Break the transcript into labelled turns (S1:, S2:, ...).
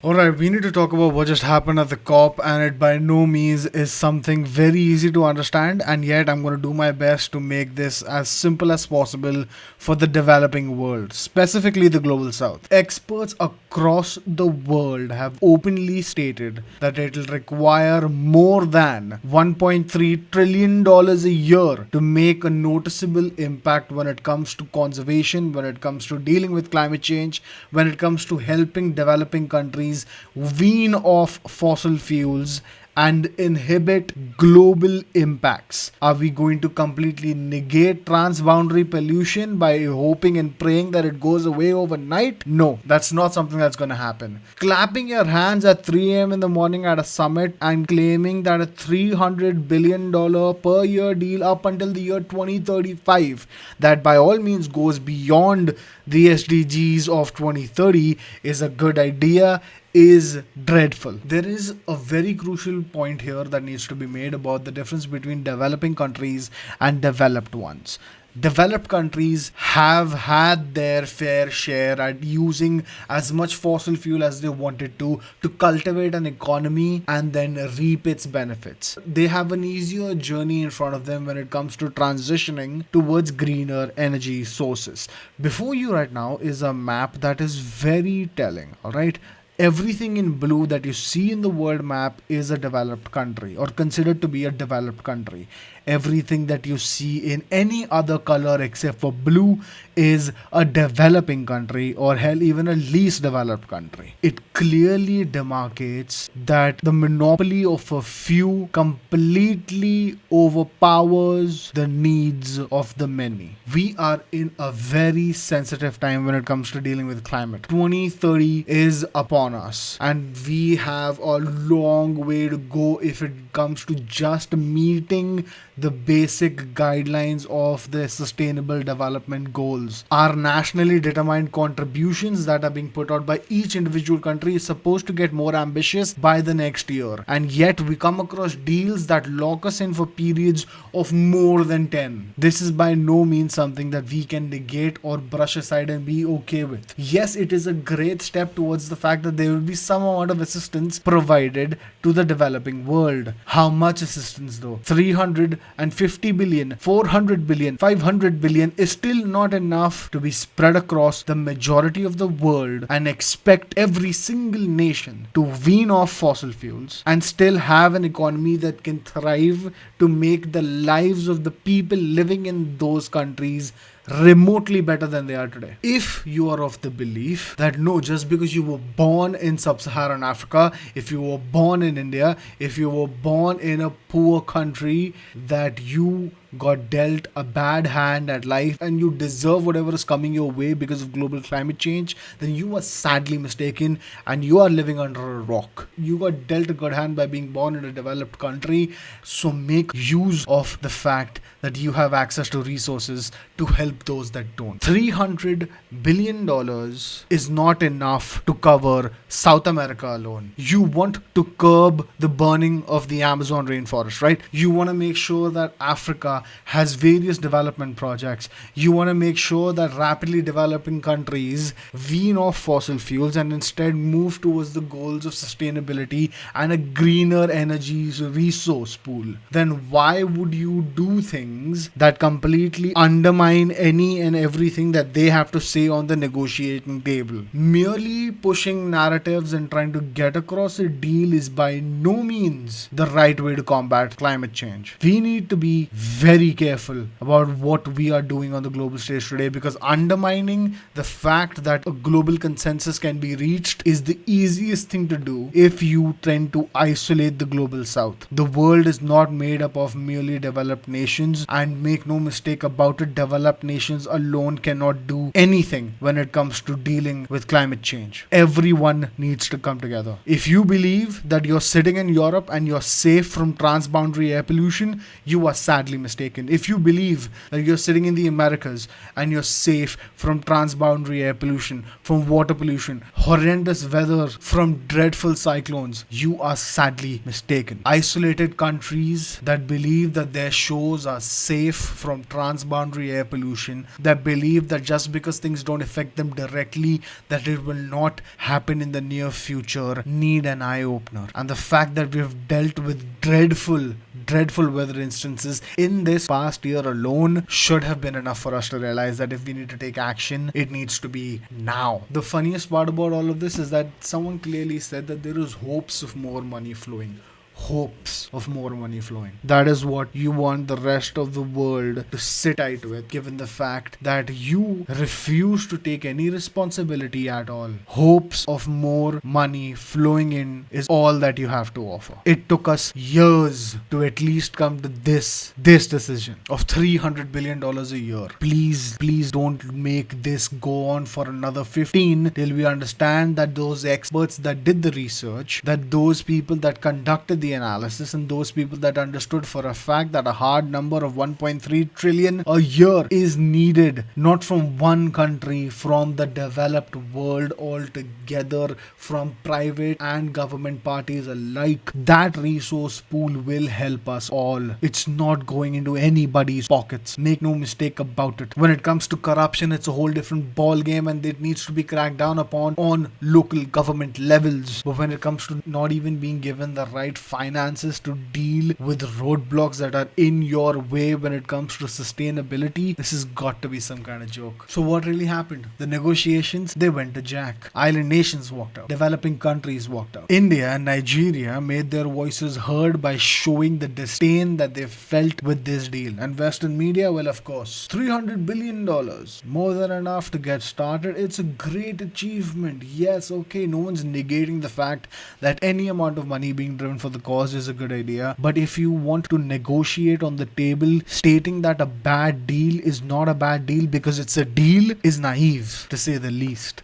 S1: Alright, we need to talk about what just happened at the COP, and it by no means is something very easy to understand, and yet I'm going to do my best to make this as simple as possible for the developing world, specifically the global south. Experts across the world have openly stated that it will require more than $1.3 trillion a year to make a noticeable impact when it comes to conservation, when it comes to dealing with climate change, when it comes to helping developing countries wean off fossil fuels and inhibit global impacts. Are we going to completely negate transboundary pollution by hoping and praying that it goes away overnight? No, that's not something that's going to happen. Clapping your hands at 3 a.m. in the morning at a summit and claiming that a $300 billion per year deal up until the year 2035, that by all means goes beyond the SDGs of 2030, is a good idea, is dreadful. There is a very crucial point here that needs to be made about the difference between developing countries and developed ones. Developed countries have had their fair share at using as much fossil fuel as they wanted to cultivate an economy and then reap its benefits. They have an easier journey in front of them when it comes to transitioning towards greener energy sources. Before you right now is a map that is very telling, all right? Everything in blue that you see in the world map is a developed country or considered to be a developed country. Everything that you see in any other color except for blue is a developing country, or hell, even a least developed country. It clearly demarcates that the monopoly of a few completely overpowers the needs of the many. We are in a very sensitive time when it comes to dealing with climate. 2030 is upon us, and we have a long way to go if it comes to just meeting the basic guidelines of the sustainable development goals. Our nationally determined contributions that are being put out by each individual country is supposed to get more ambitious by the next year, and yet we come across deals that lock us in for periods of more than 10. This is by no means something that we can negate or brush aside and be okay with. Yes, it is a great step towards the fact that there will be some amount of assistance provided to the developing world. How much assistance though? 350 billion, 400 billion, 500 billion is still not enough to be spread across the majority of the world and expect every single nation to wean off fossil fuels and still have an economy that can thrive to make the lives of the people living in those countries remotely better than they are today. If you are of the belief that no, just because you were born in sub-Saharan Africa, if you were born in India, if you were born in a poor country, that you got dealt a bad hand at life and you deserve whatever is coming your way because of global climate change, then you are sadly mistaken and you are living under a rock. You got dealt a good hand by being born in a developed country, so make use of the fact that you have access to resources to help those that don't. $300 billion is not enough to cover South America alone. You want to curb the burning of the Amazon rainforest, right? You want to make sure that Africa has various development projects. You want to make sure that rapidly developing countries wean off fossil fuels and instead move towards the goals of sustainability and a greener energy resource pool. Then why would you do things that completely undermine any and everything that they have to say on the negotiating table? Merely pushing narratives and trying to get across a deal is by no means the right way to combat climate change. We need to be very careful about what we are doing on the global stage today, because undermining the fact that a global consensus can be reached is the easiest thing to do if you tend to isolate the global south. The world is not made up of merely developed nations, and make no mistake about it, developed nations alone cannot do anything when it comes to dealing with climate change. Everyone needs to come together. If you believe that you're sitting in Europe and you're safe from transboundary air pollution, you are sadly mistaken. mistaken. If you believe that you're sitting in the Americas and you're safe from transboundary air pollution, from water pollution, horrendous weather, from dreadful cyclones, you are sadly mistaken. Isolated countries that believe that their shores are safe from transboundary air pollution, that believe that just because things don't affect them directly, that it will not happen in the near future, need an eye opener. And the fact that we've dealt with dreadful weather instances in this past year alone should have been enough for us to realize that if we need to take action, it needs to be now. The funniest part about all of this is that someone clearly said that there is hopes of more money flowing. Hopes of more money flowing. That is what you want the rest of the world to sit tight with, given the fact that you refuse to take any responsibility at all. Hopes of more money flowing in is all that you have to offer. It took us years to at least come to this decision of $300 billion a year. Please don't make this go on for another 15 till we understand that those experts that did the research, that those people that conducted the analysis, and those people that understood for a fact that a hard number of 1.3 trillion a year is needed, not from one country, from the developed world altogether, from private and government parties alike. That resource pool will help us all. It's not going into anybody's pockets. Make no mistake about it. When it comes to corruption, it's a whole different ball game, and it needs to be cracked down upon on local government levels. But when it comes to not even being given the right finances to deal with roadblocks that are in your way when it comes to sustainability, this has got to be some kind of joke. So what really happened? The negotiations, they went to jack. Island nations walked out. Developing countries walked out. India and Nigeria made their voices heard by showing the disdain that they felt with this deal. And Western media, well, of course, $300 billion, more than enough to get started. It's a great achievement. Yes, okay, no one's negating the fact that any amount of money being driven for the cause is a good idea. But if you want to negotiate on the table, stating that a bad deal is not a bad deal because it's a deal is naive, to say the least.